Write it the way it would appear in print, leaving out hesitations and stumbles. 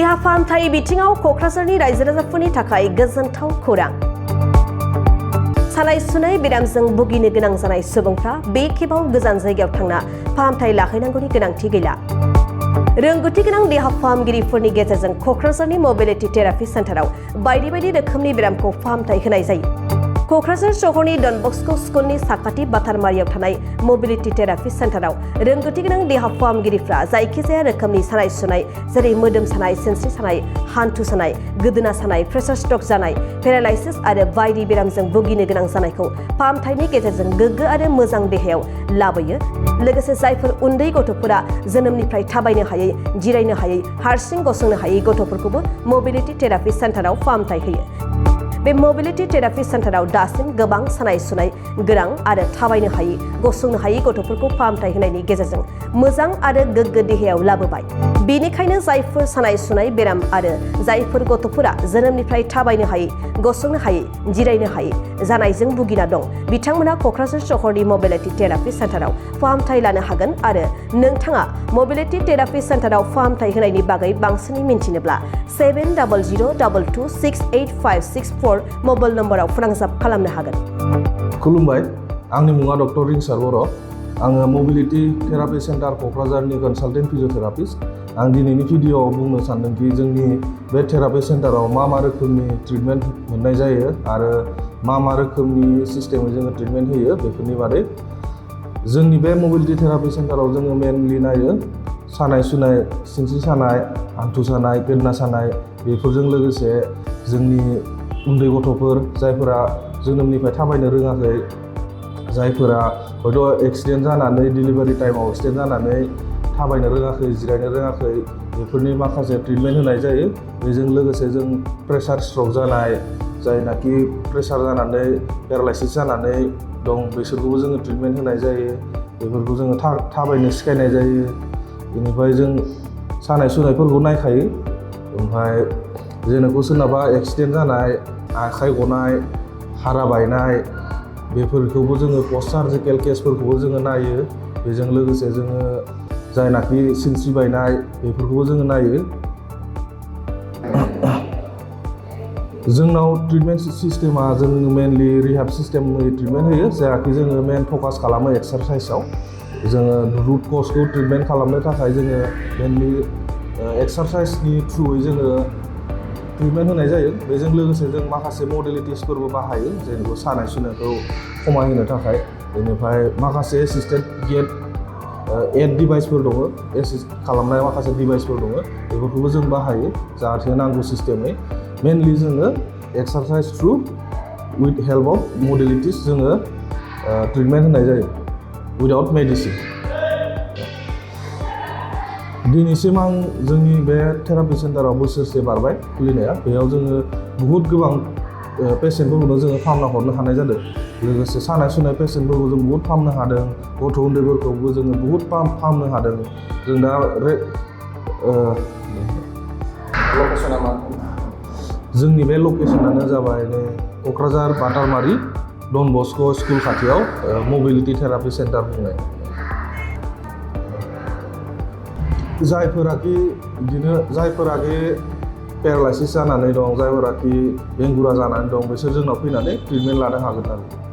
देहा फाहामथाय बिथिङाव क'क्राझारनि रायजो राजाफोरनि थाखाय गोजोनथाव खौरां। सानाय सुनाय बेरामजों भुगिनो गोनां जानाय सुबुंफ्रा बे खेबाव गोजान जायगायाव थांना फाहामथाय लाहैनांगौनि गोनांथि गैला। रोंगौथि गोनां देहा फाहामगिरिफोरनि गेजेरजों क'क्राझारनि मोबिलिटि थेरापि सेन्टाराव बायदि रोखोमनि बेरामखौ फाहामथाय होनाय जायो। क'क्राझार शहरनि डन बस्को स्कुलनि साखाथि बाथारमारियाव थानाय मोबिलिटि थेरापि सेन्टाराव रोंगौथि गोनां देहा फाहामगिरिफ्रा जायखिजाया रोखोमनि सानाय सुनाय जेरै मोदोम सानाय, सिनस्रि सानाय, हान्थु सानाय, गोदोना सानाय, प्रेसार स्ट्रक जानाय, पेरालाइसिस आरो बायदि बेरामजों भुगिनो गोनां जानायखौ फाहामथायनि गेजेरजों गोग्गो आरो मोजां देहायाव लाबोयो। लोगोसे जायफोर उन्दै गथ'फोरा जोनोमनिफ्राय थाबायनो हायै, जिरायनो हायै, हारसिं गसंनो हायै गथ'फोरखौबो मोबिलिटि थेरापि सेन्टाराव फाहामथाय होयो। बे मोबिलिटि थेरापि सेन्टाराव दासिम गोबां सानाय सुनाय गोनां आरो थाबायनो हायै, गसंनो हायै गथ'फोरखौ फाहामथाय होनायनि गेजेरजों मोजां आरो गोग्गो देहायाव लाबोबाय। बेनिखायनो जायफोर सानाय सुनाय बेराम आरो जायफोर गथ'फोरा जोनोमनिफ्राय थाबायनो हायै, गसंनो हायै, जिरायनो हायै जानायजों भुगिना दं, बिथांमोना क'क्राझार शहरनि मोबिलिटि थेरापि सेन्टाराव फाहामथाय लानो हागोन। आरो नोंथाङा मोबिलिटि थेरापि सेन्टाराव फाहामथाय होनायनि बागै बांसिनै मिन्थिनोब्ला 7002268564 मबाइल नम्बराव फोनांजाब खालामनो हागोन। खुलुमबाय, आंनि मुङा डक्टर रिंसार बर'। आङो मोबिलिटि थेरापि सेन्टार क'क्राझारनि कनसालटेन्ट फिजिअथेरापिस्ट। आं दिनैनि भिडिअ'आव बुंनो सानदोंदि जोंनि बे थेरापि सेन्टाराव मा रोखोमनि ट्रिटमेन्ट मोननाय जायो आरो मा रोखोमनि सिस्टेमै जोङो ट्रिटमेन्ट होयो बेफोरनि बादै। जोंनि बे मोबिलिटि थेरापि सेन्टाराव जोङो मेनलि नायो सानाय सुनाय, सिनस्रि सानाय, हान्थु सानाय, गोदोना सानाय, बेफोरजों लोगोसे जोंनि उन्दै गथ'फोर जायफोरा जोनोमनिफ्राय थाबायनो रोङाखै, जायफोरा हयथ' एक्सिडेन्ट जानानै डिलिभारि टाइमाव एक्सिडेन्ट जानानै थाबायनो रोङाखै, जिरायनो रोङाखै, बेफोरनि माखासे ट्रिटमेन्ट होनाय जायो। बेजों लोगोसे जों प्रेसार स्ट्रक जानाय, जायनाखि प्रेसार जानानै पेरालाइसिस जानानै दं, बिसोरखौबो जोङो ट्रिटमेन्ट होनाय जायो। बेफोरखौ जोङो थाबायनो सिखायनाय जायो। बेनिफ्राय जों सानाय सुनायफोरखौ नायखायो। ओमफ्राय जेनेबा सोरनाबा एक्सिडेन्ट जानाय, आखाइ गनाय, हारा बायनाय, बेफोरखौबो जोङो पस्ट सार्जिकेल केसफोरखौबो जोङो नायो। बेजों लोगोसे जोङो जायनाखि सिनस्रि बायनाय, बेफोरखौबो जोङो नायो। जोंनाव ट्रिटमेन्ट सिस्टेमा जों मेनलि रिहाब सिस्टेमै ट्रिटमेन्ट होयो, जायाखि जोङो मेन फकास खालामो एक्सारसाइसआव। जोङो रुट कजखौ ट्रिटमेन्ट खालामनो थाखाय जोङो मेनलि एक्सारसाइसनि थ्रुयै जोङो ट्रिटमेन्ट होनाय जायो। बेजों लोगोसे जों माखासे मडेलिटिसफोरबो बाहायो, जेनेबा सानाय सुनायखौ खमायहोनो थाखाय। बेनिफ्राय माखासे एसिस्टेड एड डिभाइसफोर दङ, एसिस्ट खालामनाय माखासे डिभाइसफोर दङ, बेफोरखौबो जों बाहायो जाहाथे नांगौ सिस्टेमै। मेनलि जोङो exercise through with help of modalities जोङो ट्रिटमेन्ट होनाय जायो उइदाउट मेडिसिन। दिनैसिम आं जोंनि बे थेरापि सेन्टाराव बोसोरसे बारबाय खुलिनाया। बेयाव जोङो बुहुत गोबां पेसेन्टफोरखौनो जोङो फाहामना हरनो हानाय जादों। लोगोसे सानाय सुनाय पेसेन्टफोरखौ जों बुहुत फाहामनो हादों, गथ' उन्दैफोरखौबो जोङो बुहुत फाहामनो हादों। जों दा लकेसना मा? जोंनि बे लकेसनानो जाबाय क'क्राझार बाटारमारि डन बस्को स्कुल खाथियाव मोबिलिटि थेरापि सेन्टार बुंनाय। जायफोराखि पेरालाइसिस जानानै दं, जायफोराखि बेंगुरा जानानै दं, बिसोर जोंनाव फैनानै ट्रिटमेन्ट लानो हागोन आरो।